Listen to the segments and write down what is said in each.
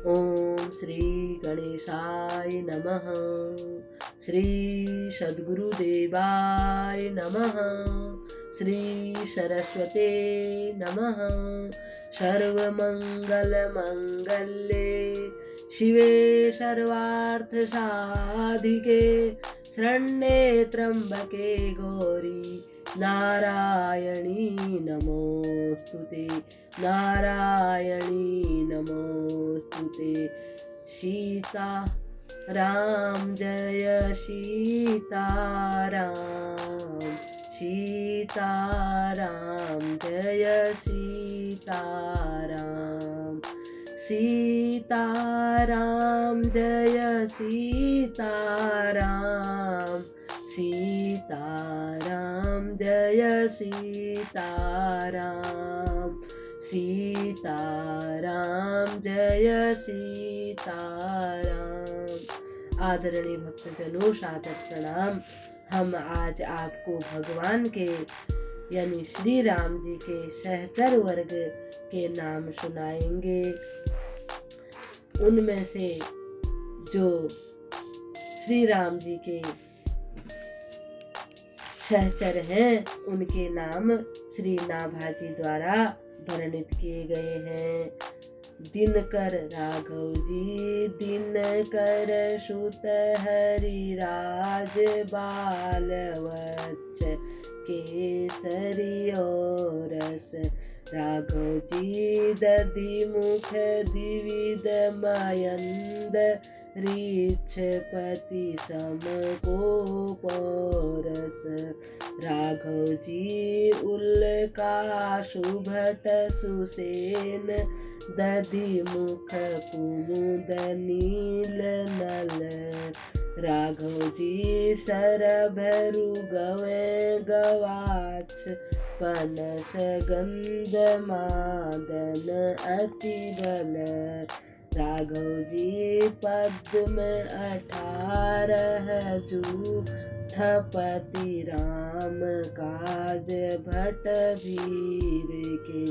ओम श्री गणेशाय नमः। श्री सद्गुरुदेवाय नमः। श्री सरस्वते नमः। सर्वमंगलमंगल्ये शिवे सर्वार्थसाधिके शरण्ये त्र्यंबके गौरी नारायणी नमोस्तुते। नारायणी नमोस्तुते। सीता राम जय सीता राम। सीता राम जय सीता राम। सीता राम जय सीता राम। सीता राम जय सीता राम। सीता राम जय सीता राम। आदरणीय भक्तजनों, सादर प्रणाम। हम आज आपको भगवान के यानी श्री राम जी के सहचर वर्ग के नाम सुनाएंगे। उनमें से जो श्री राम जी के सहचर हैं उनके नाम श्री नाभाजी द्वारा वर्णित किए गए हैं। दिनकर राघव जी, दिनकर सुत हरिराज बालवच्छ केसरी रस। राघव जी दधि मुख द्विविध मयंद रीछपति सम को पोरस। राघव जी उल्का सुभट सुसेन दधि मुख कुमुद नील नल। राघव जी सरभरु गवे गवाक्ष पनस गंध मादन अति बल। राघव जी पद्म 18 जूथपति राम काज भट वीर के।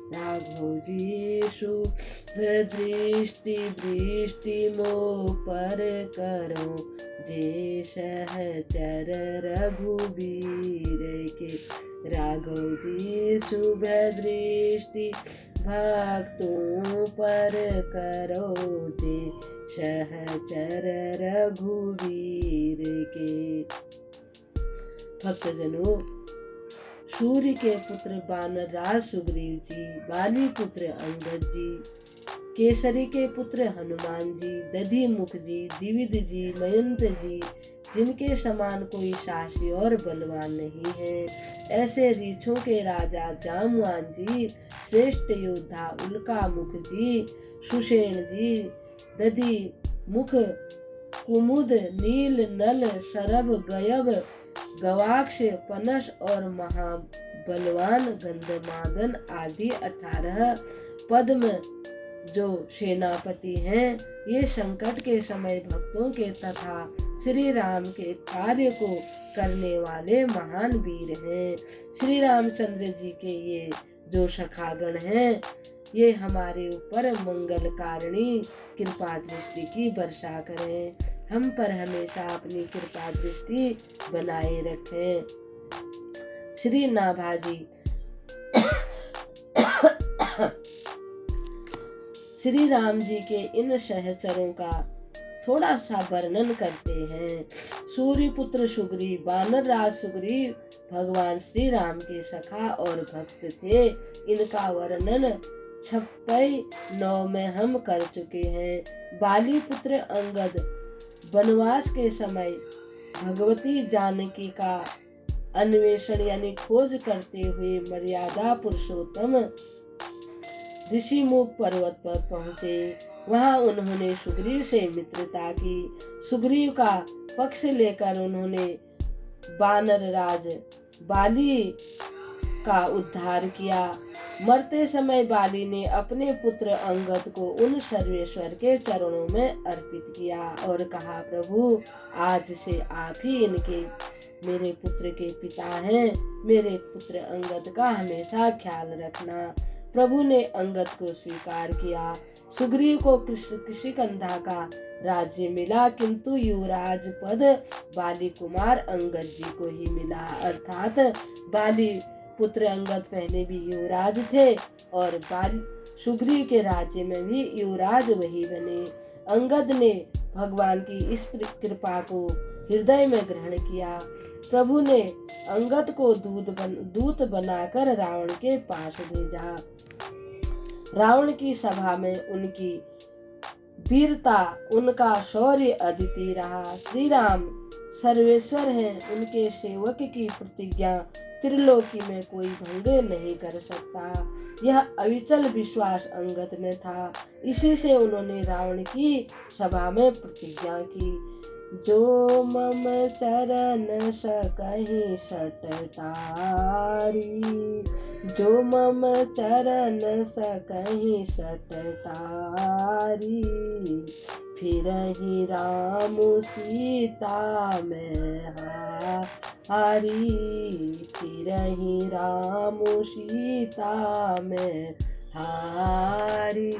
राघव जी शुभ दृष्टि दृष्टि मो पर करो जे सहचर रघुबीर के। राघव जी शुभ दृष्टि भक्तों पर करो जे सहचर रघुवीर के। भक्तजनों, सूर्य के पुत्र बानर राज सुग्रीव जी, बाली पुत्र अंगद जी, केसरी के पुत्र हनुमान जी, दधि मुख जी, द्विविध जी, मयंत जी, जिनके समान कोई साहसी और बलवान नहीं है, ऐसे रीछों के राजा जामवान जी, श्रेष्ठ योद्धा उल्का मुख जी, सुषेण जी, दधि मुख कुमुद नील नल शरभ गयब गवाक्ष पनस और महाबलवान गंधमादन आदि 18 पद्म जो सेनापति हैं, ये संकट के समय भक्तों के तथा श्री राम के कार्य को करने वाले महान वीर हैं। श्री रामचंद्र जी के ये जो सखागण हैं, ये हमारे ऊपर मंगल कारिणी कृपा दृष्टि की वर्षा करें। हम पर हमेशा अपनी कृपा दृष्टि बनाए रखें। श्री नाभाजी श्री राम जी के इन सहचरों का थोड़ा सा वर्णन करते हैं। सूर्य पुत्र सुग्रीव, वानर राज सुग्रीव भगवान श्री राम के सखा और भक्त थे। इनका वर्णन 96 में हम कर चुके हैं। बाली पुत्र अंगद वनवास के समय भगवती जानकी का अन्वेषण यानी खोज करते हुए मर्यादा पुरुषोत्तम ऋषिमुख पर्वत पर पहुँचे। वहाँ उन्होंने सुग्रीव से मित्रता की। सुग्रीव का पक्ष लेकर उन्होंने वानर राज बाली का उद्धार किया। मरते समय बाली ने अपने पुत्र अंगद को उन सर्वेश्वर के चरणों में अर्पित किया और कहा, प्रभु आज से आप ही इनके मेरे पुत्र के पिता हैं। मेरे पुत्र अंगद का हमेशा ख्याल रखना। प्रभु ने अंगद को स्वीकार किया। सुग्रीव को किष्किंधा का राज्य मिला, किंतु युवराज पद बाली कुमार अंगद जी को ही मिला। अर्थात बाली पुत्र अंगद पहले भी युवराज थे और सुग्रीव के राज्य में भी युवराज वही बने। अंगद ने भगवान की इस कृपा को हृदय में ग्रहण किया। प्रभु ने अंगद को दूत बनाकर रावण के पास भेजा। रावण की सभा में उनकी वीरता, उनका शौर्य अद्वितीय रहा। श्री राम सर्वेश्वर हैं, उनके सेवक की प्रतिज्ञा त्रिलोकी में कोई भंग नहीं कर सकता। यह अविचल विश्वास अंगद में था। इसी से उन्होंने रावण की सभा में प्रतिज्ञा की, जो मम चरण सकहि सटटारी, जो मम चरण सकहि सटटारी, फिरहि राम सीता में हारी, फिरहि राम सीता में हारी।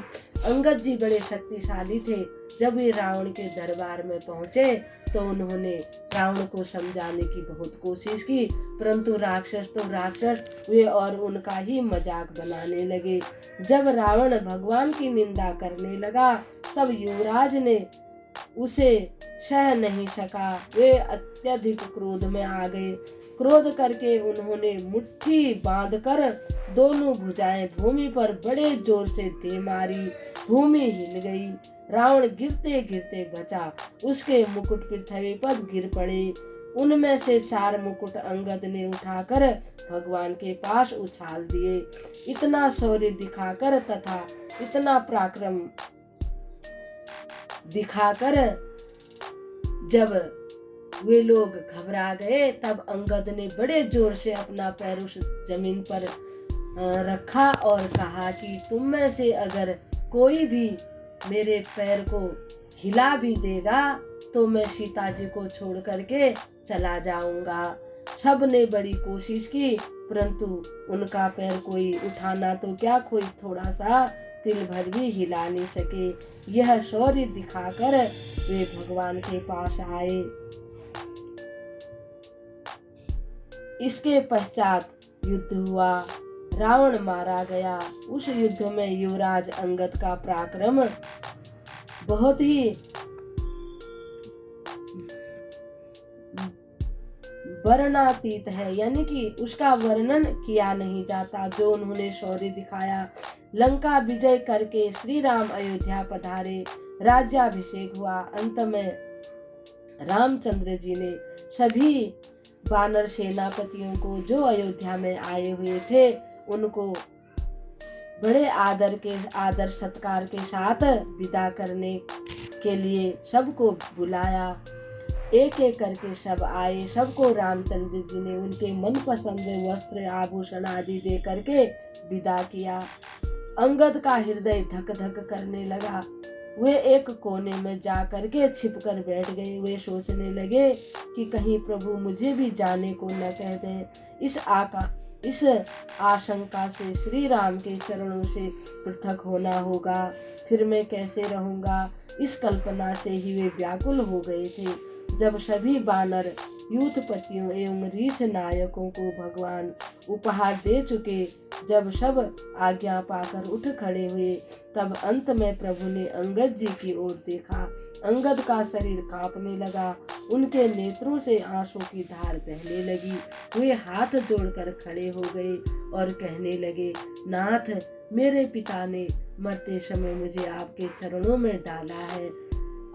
अंगद जी बड़े शक्तिशाली थे। जब वे रावण के दरबार में पहुंचे तो उन्होंने रावण को समझाने की बहुत कोशिश की, परंतु राक्षस तो राक्षस, वे और उनका ही मजाक बनाने लगे। जब रावण भगवान की निंदा करने लगा तब युवराज ने उसे सह नहीं सका। वे अत्यधिक क्रोध में आ गए। क्रोध करके उन्होंने मुट्ठी बांधकर दोनों भुजाएं भूमि पर बड़े जोर से दे मारी। भूमि हिल गई। रावण गिरते गिरते बचा। उसके मुकुट पृथ्वी पर गिर पड़े। उनमें से 4 मुकुट अंगद ने उठाकर भगवान के पास उछाल दिए। इतना शौर्य दिखाकर तथा इतना पराक्रम दिखाकर जब वे लोग घबरा गए तब अंगद ने बड़े जोर से अपना पैर उस जमीन पर रखा और कहा कि तुम में से अगर कोई भी मेरे पैर को हिला भी देगा तो मैं सीता जी को छोड़ करके चला जाऊंगा। सब ने बड़ी कोशिश की, परंतु उनका पैर कोई उठाना तो क्या, कोई थोड़ा सा तिल भर भी हिला नहीं सके। यह शौर्य दिखाकर वे भगवान के पास आए। इसके पश्चात युद्ध हुआ। रावण मारा गया। उस युद्ध में युवराज अंगद का पराक्रम बहुत ही वर्णनातीत है, यानी कि उसका वर्णन किया नहीं जाता। जो उन्होंने शौर्य दिखाया। लंका विजय करके श्री राम अयोध्या पधारे। राज्याभिषेक हुआ। अंत में रामचंद्र जी ने सभी वानर सेनापतियों को जो अयोध्या में आए हुए थे उनको बड़े आदर सत्कार के साथ विदा करने के लिए सबको बुलाया। एक एक करके सब आए। सबको रामचंद्र जी ने उनके मनपसंद वस्त्र आभूषण आदि दे करके विदा किया। अंगद का हृदय धक धक करने लगा। वे एक कोने में जा करके छिप कर बैठ गए। वे सोचने लगे कि कहीं प्रभु मुझे भी जाने को न कह दें। इस आशंका से श्री राम के चरणों से पृथक होना होगा, फिर मैं कैसे रहूंगा, इस कल्पना से ही वे व्याकुल हो गए थे। जब सभी वानर यूथपतियों एवं रीछ नायकों को भगवान उपहार दे चुके, जब सब आज्ञा पाकर उठ खड़े हुए, तब अंत में प्रभु ने अंगद जी की ओर देखा। अंगद का शरीर कांपने लगा। उनके नेत्रों से आंसू की धार बहने लगी। वे हाथ जोड़कर खड़े हो गए और कहने लगे, नाथ, मेरे पिता ने मरते समय मुझे आपके चरणों में डाला है।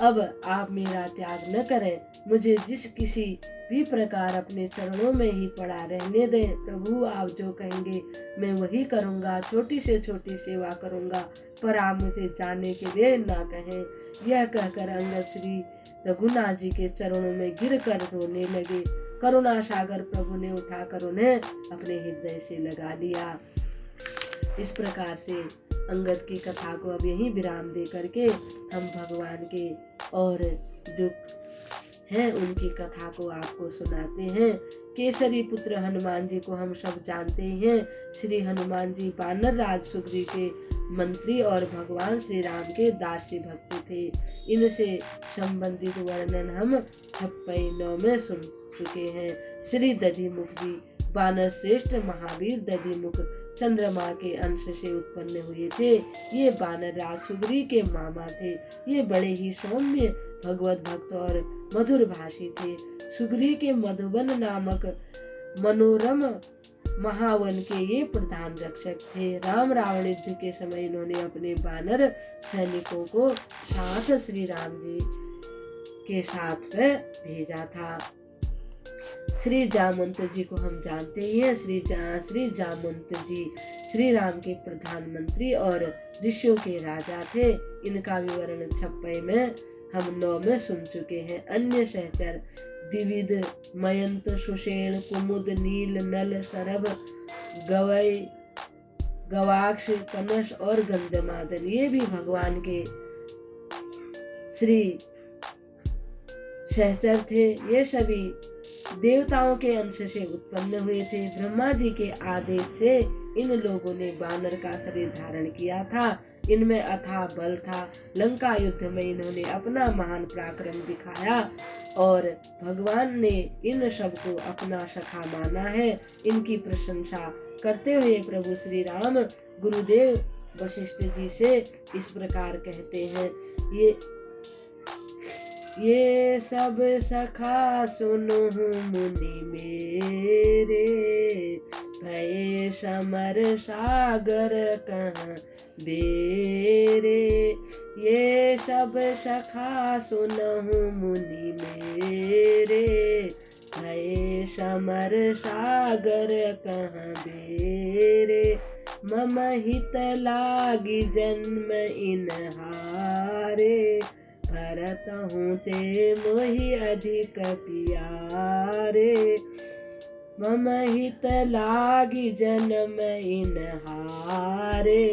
अब आप मेरा त्याग न करें। मुझे जिस किसी भी प्रकार अपने चरणों में ही पड़ा रहने दें। प्रभु, आप जो कहेंगे मैं वही करूँगा। छोटी से छोटी सेवा करूँगा, पर आप मुझे जाने के लिए ना कहें। यह कहकर अंगद श्री रघुनाथ जी के चरणों में गिरकर रोने लगे। करुणा सागर प्रभु ने उठाकर उन्हें अपने हृदय से लगा लिया। इस प्रकार से अंगद की कथा को अब यहीं विराम दे करके हम भगवान के और जो हैं उनकी कथा को आपको सुनाते हैं। केसरी पुत्र हनुमान जी को हम सब जानते हैं। श्री हनुमान जी वानर राज सुग्रीव के मंत्री और भगवान श्री राम के दासी भक्त थे। इनसे संबंधित वर्णन हम 56 में सुन चुके हैं। श्री दधिमुख जी वानर श्रेष्ठ महावीर दधिमुख चंद्रमा के अंश से उत्पन्न हुए थे। ये वानर राज सुग्रीव के मामा थे। ये बड़े ही सौम्य भगवत भक्त और मधुर भाषी थे। सुग्रीव के मधुबन नामक मनोरम महावन के ये प्रधान रक्षक थे। राम रावण युद्ध के समय इन्होंने अपने वानर सैनिकों को साथ श्री राम जी के साथ में भेजा था। श्री जामवंत जी को हम जानते ही हैं। श्री जामवंत जी श्री राम के प्रधानमंत्री और ऋषियों के राजा थे। इनका विवरण 56 में हम 9 में सुन चुके हैं। अन्य सहचर द्विविध मयंत सुषेण कुमुद नील नल सरभ गवय गवाक्ष कनश और गंधमादन ये भी भगवान के श्री सहचर थे। ये सभी देवताओं के अंश से उत्पन्न हुए थे। ब्रह्मा जी के आदेश से इन लोगों ने वानर का शरीर धारण किया था। इनमें अथाह बल था। लंका युद्ध में इन्होंने अपना महान पराक्रम दिखाया और भगवान ने इन सबको अपना सखा माना है। इनकी प्रशंसा करते हुए प्रभु श्री राम गुरुदेव वशिष्ठ जी से इस प्रकार कहते हैं। ये सब सखा सुनो मुनि मेरे, भय समर सागर कहाँ बेरे। ये सब सखा सुनहु मुनि मेरे, भय समर सागर कहाँ बेरे। मम हित लागी जन्म इनहारे, भरत हूँ ते मोहि अधिक प्यारे। मम हित लागी जन्म इनहारे,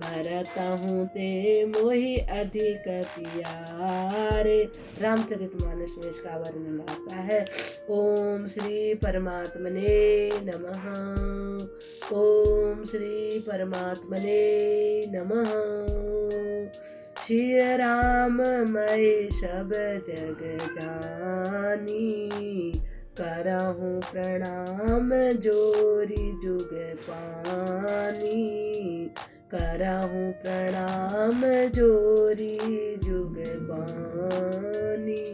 भरत हूँ ते मोहि अधिक प्यारे। रामचरितमानस में इसका वर्णन आता है। ओम श्री परमात्मने नमः। ओम श्री परमात्मने नमः। श्री राम मैं सब जग जानी, करहूँ प्रणाम जोरी जुग पानी। करहूँ प्रणाम जोरी जुग पानी।